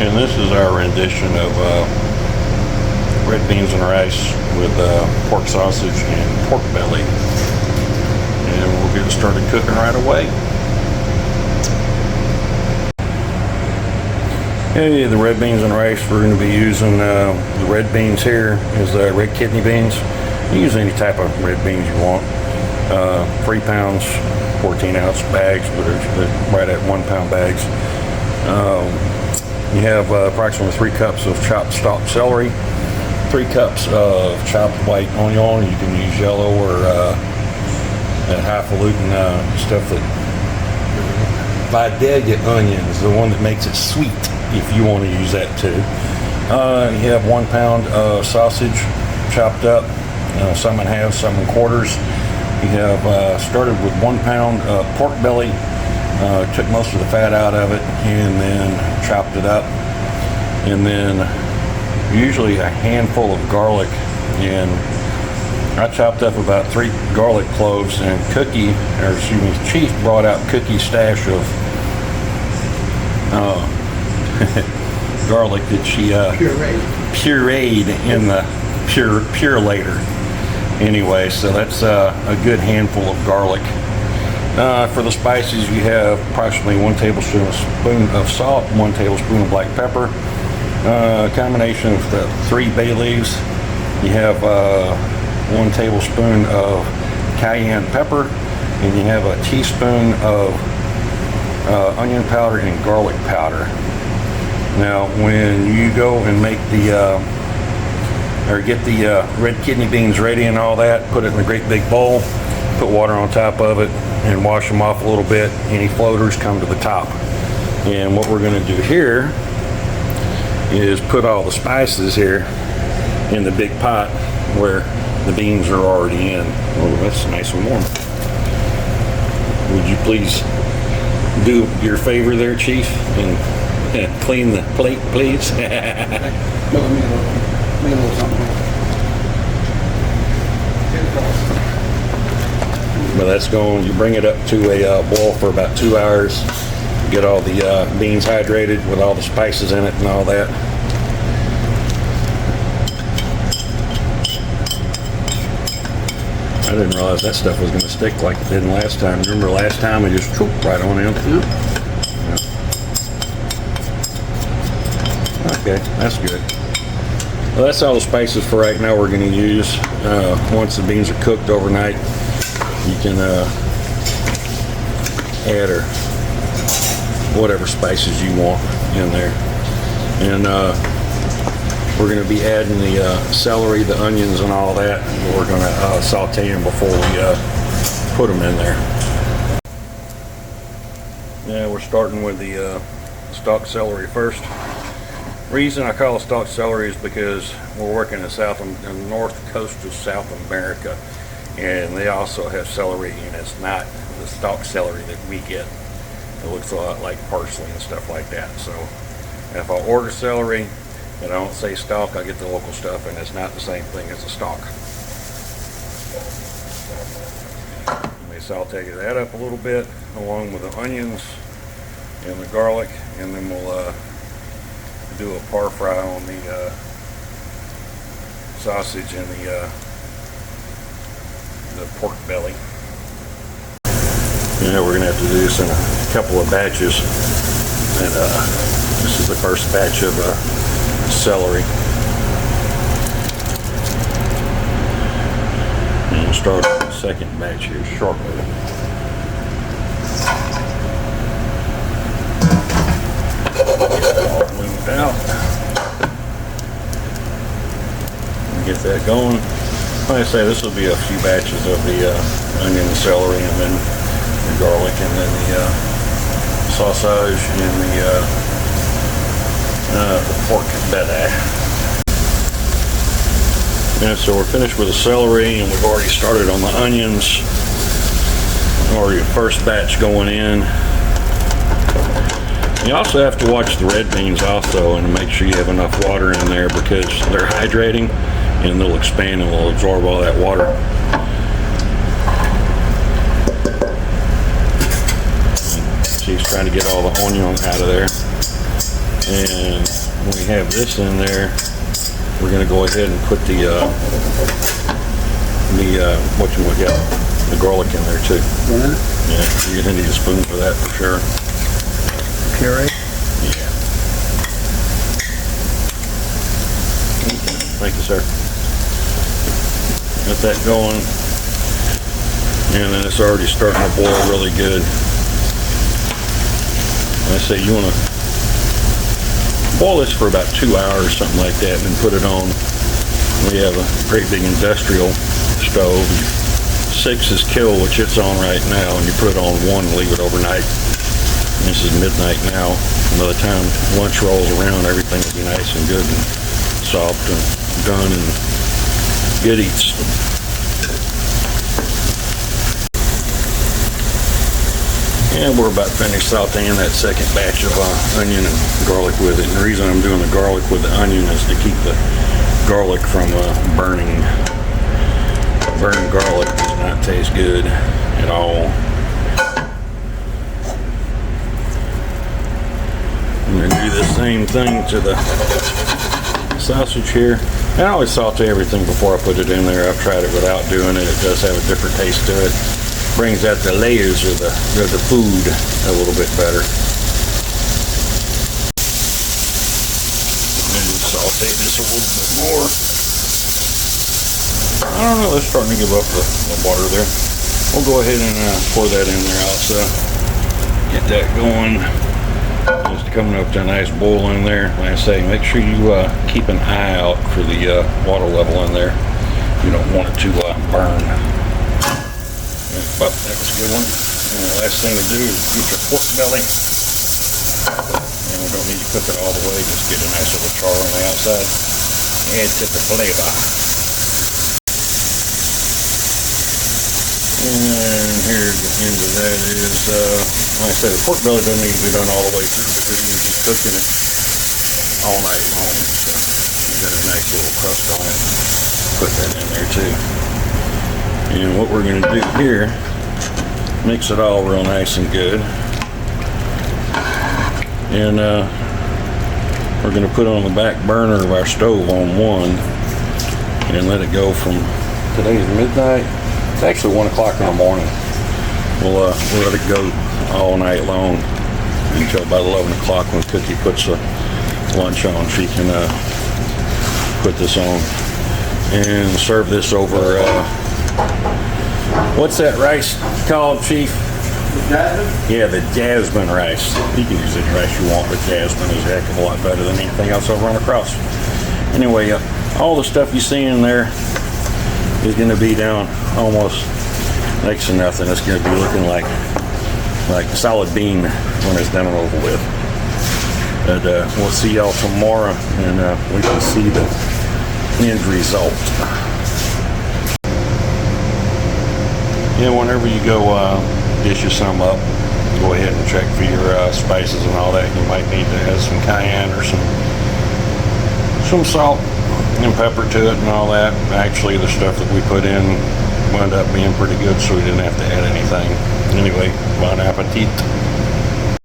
And this is our rendition of red beans and rice with pork sausage and pork belly. And we'll get it started cooking right away. Hey, the red beans and rice, we're going to be using the red beans here is red kidney beans. You use any type of red beans you want. 3 pounds, 14-ounce bags, but they're right at 1 pound bags. You have approximately 3 cups of chopped stalk celery, 3 cups of chopped white onion. You can use yellow or that highfalutin stuff that Vidalia onions, the one that makes it sweet, if you want to use that too. You have 1 pound of sausage chopped up, some in halves, some in quarters. You have started with 1 pound of pork belly, took most of the fat out of it, and then chopped it up. And then usually a handful of garlic, and I chopped up about 3 garlic cloves, and Chief brought out Cookie's stash of garlic that she pureed in the purelator. Anyway, so that's a good handful of garlic. For the spices, you have approximately 1 tablespoon of salt, 1 tablespoon of black pepper, a combination of the 3 bay leaves. You have 1 tablespoon of cayenne pepper, and you have a teaspoon of onion powder and garlic powder. Now, when you go and make get the red kidney beans ready and all that, put it in a great big bowl, put water on top of it, and wash them off a little bit. Any floaters come to the top. And what we're going to do here is put all the spices here in the big pot where the beans are already in. Oh, that's nice and warm. Would you please do your favor there, Chief, and clean the plate, please? But that's going, you bring it up to a boil for about 2 hours, get all the beans hydrated with all the spices in it and all that. I didn't realize that stuff was going to stick like it did last time. Remember last time I just chopped right on in? Yeah. Okay, that's good. Well, that's all the spices for right now we're going to use. Once the beans are cooked overnight, you can add or whatever spices you want in there. And we're going to be adding the celery, the onions, and all that. And we're going to saute them before we put them in there. Yeah, we're starting with the stalk celery first. Reason I call it stalk celery is because we're working in the north coast of South America, and they also have celery, and it's not the stalk celery that we get. It looks a lot like parsley and stuff like that. So if I order celery and I don't say stalk, I get the local stuff, and it's not the same thing as a stalk. Let me saute that up a little bit along with the onions and the garlic, and then we'll do a par fry on the sausage and the pork belly. Yeah, we're gonna have to do this in a couple of batches, and this is the first batch of celery. And we'll start the second batch here shortly. All moved out. Get that going. Like I say, this will be a few batches of the onion and celery, and then the garlic, and then the sausage, and the pork belly. And so we're finished with the celery, and we've already started on the onions. Or your first batch going in. You also have to watch the red beans also, and make sure you have enough water in there, because they're hydrating and they'll expand and will absorb all that water. She's trying to get all the onion out of there. And when we have this in there, we're going to go ahead and put the garlic in there too. Yeah, you're going to need a spoon for that for sure. Puree? Yeah. Thank you, sir. Got that going. And then it's already starting to boil really good. I say you want to boil this for about 2 hours, something like that, and then put it on. We have a great big industrial stove. 6 is kill, which it's on right now, and you put it on 1 and leave it overnight. And this is midnight now. And by the time lunch rolls around, everything will be nice and good and soft and done and good eats. And we're about finished sauteing that second batch of onion and garlic with it. And the reason I'm doing the garlic with the onion is to keep the garlic from burning. Burning garlic does not taste good at all. I'm going to do the same thing to the sausage here. And I always saute everything before I put it in there. I've tried it without doing it. It does have a different taste to it. Brings out the layers of the food a little bit better. And saute this a little bit more. I don't know, it's starting to give up the water there. We'll go ahead and pour that in there also. Get that going. Just coming up to a nice boil in there. Like I say, make sure you keep an eye out for the water level in there. You don't want it to burn. But that was a good one. And the last thing to do is get your pork belly. And we don't need to cook it all the way, just get a nice little char on the outside. Add to the flavor. And here at the end of that is, like I said, the pork belly doesn't need to be done all the way through because you're just cooking it all night long. So you got a nice little crust on it. Put that in there too. And what we're going to do here, mix it all real nice and good. And we're going to put it on the back burner of our stove on 1 and let it go from, today's midnight, it's actually 1 o'clock in the morning. We'll let it go all night long until about 11 o'clock when Cookie puts the lunch on. She can put this on and serve this over what's that rice called, Chief? The jasmine? Yeah, the jasmine rice. You can use any rice you want, but jasmine is a heck of a lot better than anything else I've run across. Anyway, all the stuff you see in there is going to be down almost next to nothing. It's going to be looking like solid bean when it's done and over with. But we'll see y'all tomorrow, and we can see the end result. And whenever you go dish some up, go ahead and check for your spices and all that. You might need to add some cayenne or some salt and pepper to it and all that. Actually, the stuff that we put in wound up being pretty good, so we didn't have to add anything. Anyway, bon appetit.